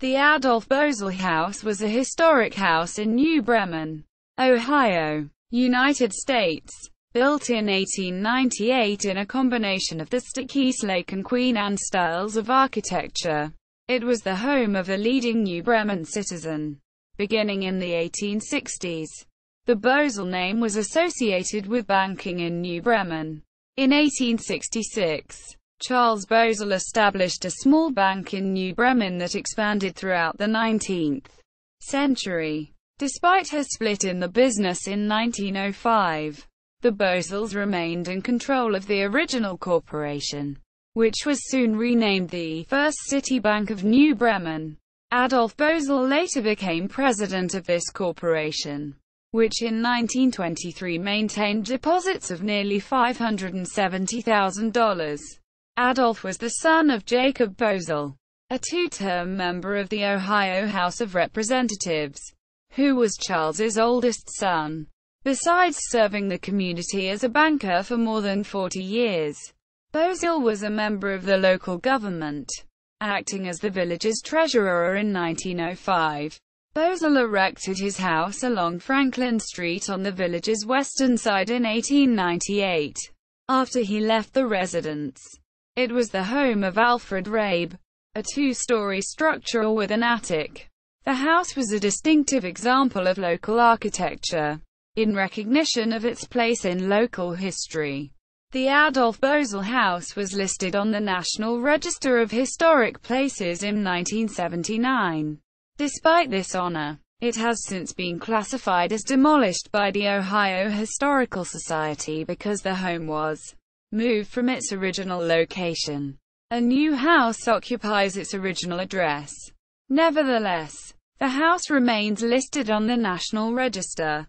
The Adolf Bosel House was a historic house in New Bremen, Ohio, United States. Built in 1898 in a combination of the Stuck-Eastlake and Queen Anne styles of architecture, it was the home of a leading New Bremen citizen. Beginning in the 1860s, the Bosel name was associated with banking in New Bremen. In 1866, Charles Bosel established a small bank in New Bremen that expanded throughout the 19th century. Despite her split in the business in 1905, the Bosels remained in control of the original corporation, which was soon renamed the First City Bank of New Bremen. Adolf Bosel later became president of this corporation, which in 1923 maintained deposits of nearly $570,000. Adolf was the son of Jacob Bosel, a two-term member of the Ohio House of Representatives, who was Charles's oldest son. Besides serving the community as a banker for more than 40 years, Bosel was a member of the local government, acting as the village's treasurer in 1905. Bosel erected his house along Franklin Street on the village's western side in 1898, after he left the residence. It was the home of Alfred Rabe, a two-story structure with an attic. The house was a distinctive example of local architecture. In recognition of its place in local history, the Adolf Bosel House was listed on the National Register of Historic Places in 1979. Despite this honor, it has since been classified as demolished by the Ohio Historical Society because the home was moved from its original location. A new house occupies its original address. Nevertheless, the house remains listed on the National Register.